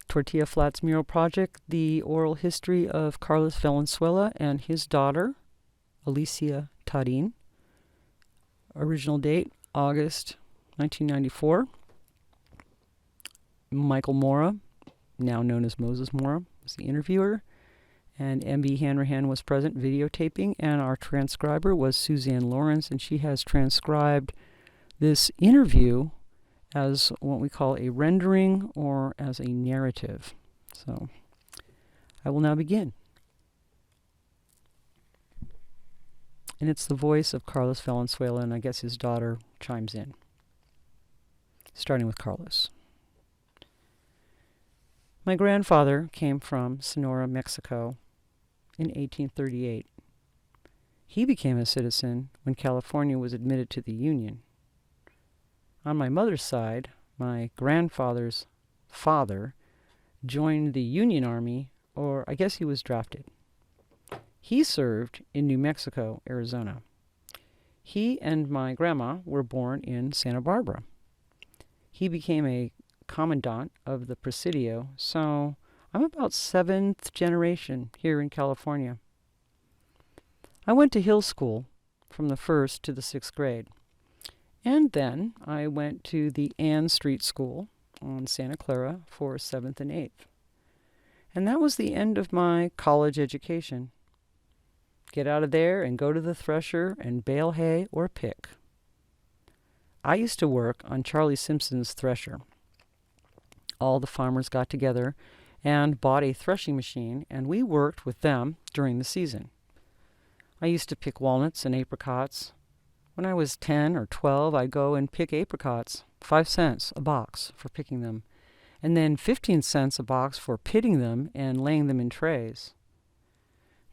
Tortilla Flats Mural Project, the oral history of Carlos Valenzuela and his daughter, Alicia Tarin. Original date, August 1994. Michael Mora, now known as Moses Mora, was the interviewer, and M.B. Hanrahan was present videotaping, and our transcriber was Suzanne Lawrence, and she has transcribed this interview as what we call a rendering or as a narrative. So I will now begin. And it's the voice of Carlos Valenzuela, and I guess his daughter chimes in. Starting with Carlos. My grandfather came from Sonora, Mexico in 1838. He became a citizen when California was admitted to the Union. On my mother's side, my grandfather's father joined the Union Army, or I guess he was drafted. He served in New Mexico, Arizona. He and my grandma were born in Santa Barbara. He became a commandant of the Presidio, so I'm about 7th generation here in California. I went to Hill School from the 1st to the 6th grade. And then I went to the Ann Street School on Santa Clara for 7th and 8th. And that was the end of my college education. Get out of there and go to the thresher and bale hay or pick. I used to work on Charlie Simpson's thresher. All the farmers got together and bought a threshing machine, and we worked with them during the season. I used to pick walnuts and apricots. When I was 10 or 12, I'd go and pick apricots, 5 cents a box for picking them, and then 15 cents a box for pitting them and laying them in trays.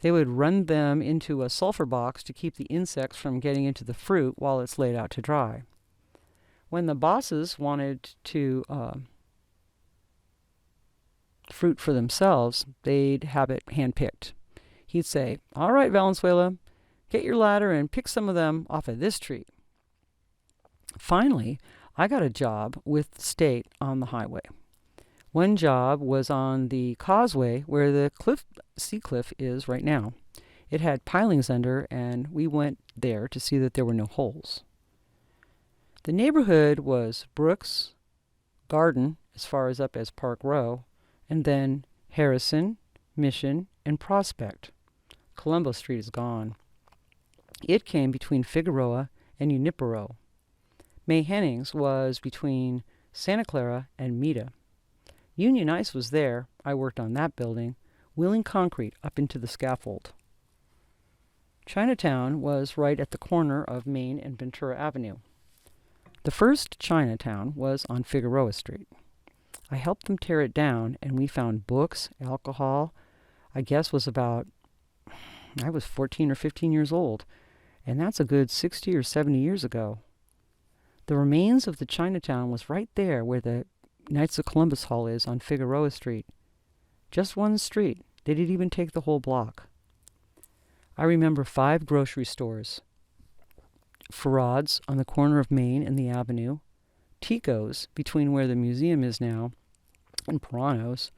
They would run them into a sulfur box to keep the insects from getting into the fruit while it's laid out to dry. When the bosses wanted to fruit for themselves, they'd have it hand-picked. He'd say, "All right, Valenzuela, get your ladder and pick some of them off of this tree." Finally, I got a job with the state on the highway. One job was on the causeway where the sea cliff is right now. It had pilings under, and we went there to see that there were no holes. The neighborhood was Brooks, Garden, as far as up as Park Row, and then Harrison, Mission, and Prospect. Colombo Street is gone. It came between Figueroa and Junipero. May Hennings was between Santa Clara and Mita. Union Ice was there. I worked on that building, wheeling concrete up into the scaffold. Chinatown was right at the corner of Main and Ventura Avenue. The first Chinatown was on Figueroa Street. I helped them tear it down, and we found books, alcohol. I guess I was 14 or 15 years old, and that's a good 60 or 70 years ago. The remains of the Chinatown was right there where the Knights of Columbus Hall is on Figueroa Street. Just one street. They didn't even take the whole block. I remember 5 grocery stores. Farrad's on the corner of Main and the Avenue, Tico's between where the museum is now and Pirano's,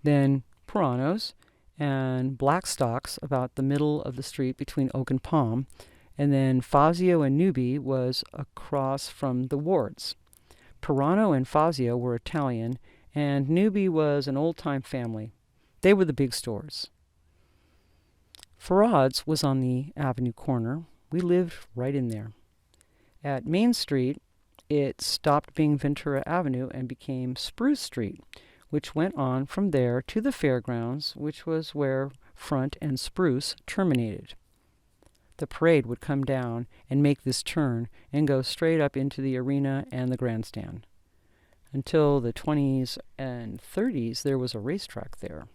then Pirano's and Blackstock's about the middle of the street between Oak and Palm, and then Fazio and Newby was across from the Wards. Pirano and Fazio were Italian, and Newby was an old-time family. They were the big stores. Farrad's was on the Avenue corner. We lived right in there. At Main Street, it stopped being Ventura Avenue and became Spruce Street, which went on from there to the fairgrounds, which was where Front and Spruce terminated. The parade would come down and make this turn and go straight up into the arena and the grandstand. Until the 20s and 30s, there was a racetrack there.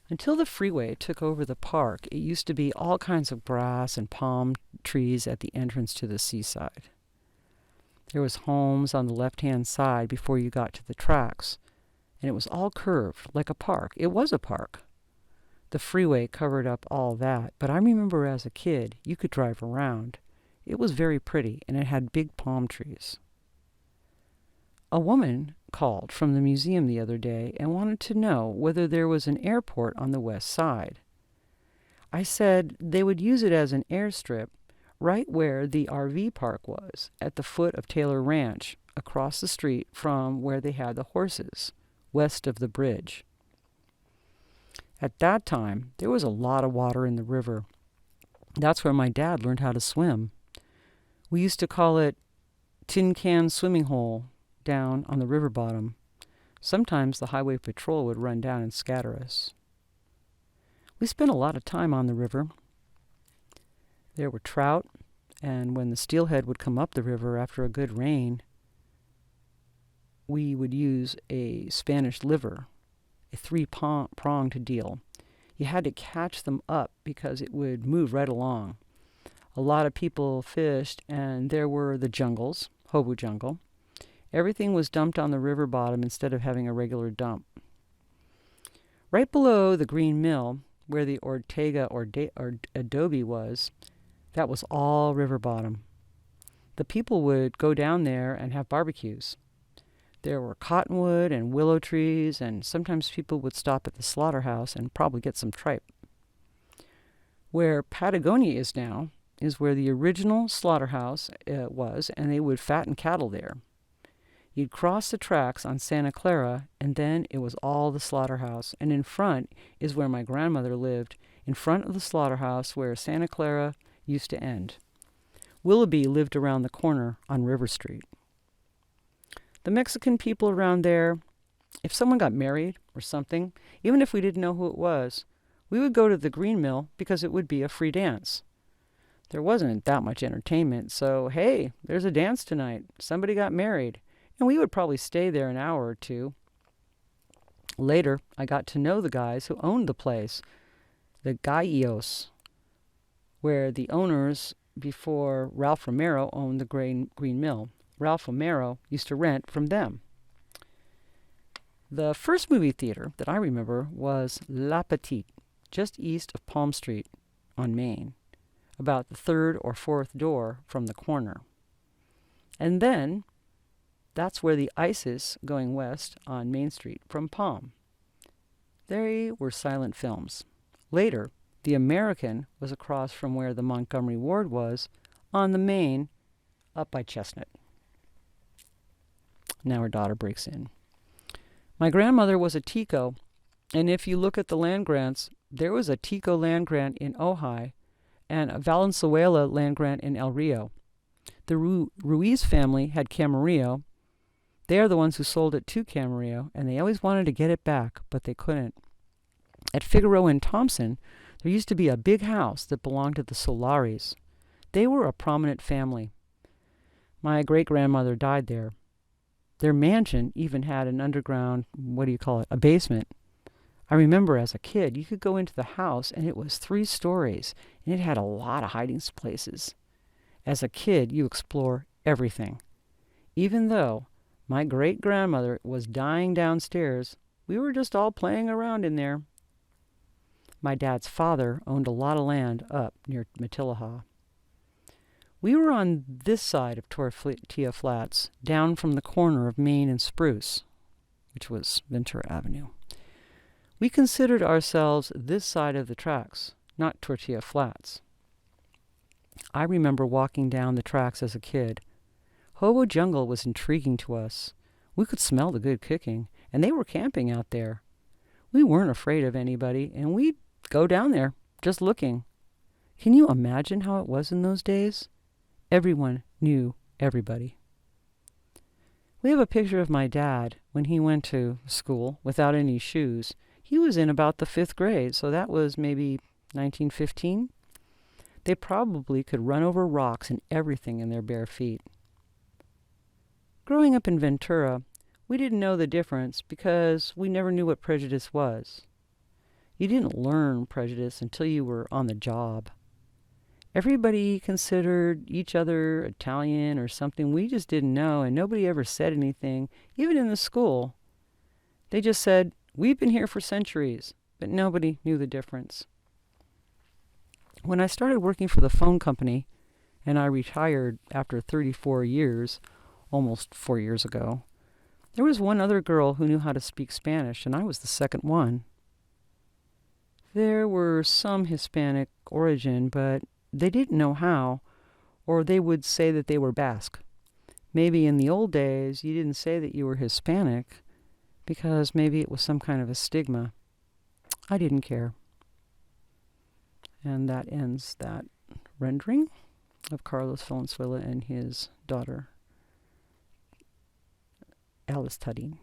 Until the freeway took over the park, it used to be all kinds of grass and palm trees at the entrance to the seaside. There was homes on the left-hand side before you got to the tracks, and it was all curved like a park. It was a park. The freeway covered up all that, but I remember as a kid, you could drive around. It was very pretty, and it had big palm trees. A woman called from the museum the other day and wanted to know whether there was an airport on the west side. I said they would use it as an airstrip right where the RV park was, at the foot of Taylor Ranch, across the street from where they had the horses, west of the bridge. At that time, there was a lot of water in the river. That's where my dad learned how to swim. We used to call it Tin Can Swimming Hole down on the river bottom. Sometimes the highway patrol would run down and scatter us. We spent a lot of time on the river. There were trout, and when the steelhead would come up the river after a good rain, we would use a Spanish liver, a three-pronged deal. You had to catch them up because it would move right along. A lot of people fished, and there were the jungles, hobo jungle. Everything was dumped on the river bottom instead of having a regular dump. Right below the green mill, where the Ortega or adobe was, that was all river bottom. The people would go down there and have barbecues. There were cottonwood and willow trees, and sometimes people would stop at the slaughterhouse and probably get some tripe. Where Patagonia is now is where the original slaughterhouse was, and they would fatten cattle there. You'd cross the tracks on Santa Clara, and then it was all the slaughterhouse. And in front is where my grandmother lived, in front of the slaughterhouse where Santa Clara used to end. Willoughby lived around the corner on River Street. The Mexican people around there, if someone got married or something, even if we didn't know who it was, we would go to the green mill because it would be a free dance. There wasn't that much entertainment, so hey, there's a dance tonight. Somebody got married. And we would probably stay there an hour or two. Later, I got to know the guys who owned the place, the Gallos, where the owners before Ralph Romero owned the green mill. Ralph Romero used to rent from them. The first movie theater that I remember was La Petite, just east of Palm Street on Main, about the third or fourth door from the corner. And then that's where the ISIS going west on Main Street from Palm. They were silent films. Later, the American was across from where the Montgomery Ward was on the Main up by Chestnut. Now her daughter breaks in. My grandmother was a Tico, and if you look at the land grants, there was a Tico land grant in Ojai and a Valenzuela land grant in El Rio. The Ruiz family had Camarillo. They are the ones who sold it to Camarillo, and they always wanted to get it back, but they couldn't. At Figueroa and Thompson, there used to be a big house that belonged to the Solaris. They were a prominent family. My great-grandmother died there. Their mansion even had an underground, a basement. I remember as a kid, you could go into the house, and it was 3 stories, and it had a lot of hiding places. As a kid, you explore everything. Even though my great-grandmother was dying downstairs, we were just all playing around in there. My dad's father owned a lot of land up near Matilaha. We were on this side of Tortilla Flats, down from the corner of Main and Spruce, which was Ventura Avenue. We considered ourselves this side of the tracks, not Tortilla Flats. I remember walking down the tracks as a kid. Hobo Jungle was intriguing to us. We could smell the good cooking, and they were camping out there. We weren't afraid of anybody, and we'd go down there, just looking. Can you imagine how it was in those days? Everyone knew everybody. We have a picture of my dad when he went to school without any shoes. He was in about the 5th grade, so that was maybe 1915. They probably could run over rocks and everything in their bare feet. Growing up in Ventura, we didn't know the difference because we never knew what prejudice was. You didn't learn prejudice until you were on the job. Everybody considered each other Italian or something we just didn't know, and nobody ever said anything, even in the school. They just said, "We've been here for centuries," but nobody knew the difference. When I started working for the phone company, and I retired after 34 years, almost 4 years ago, There was one other girl who knew how to speak Spanish, and I was the second one. There were some Hispanic origin, but they didn't know how, or they would say that they were Basque. Maybe in the old days you didn't say that you were Hispanic because maybe it was some kind of a stigma. I didn't care. And that ends that rendering of Carlos Valenzuela and his daughter, Alice Tarin.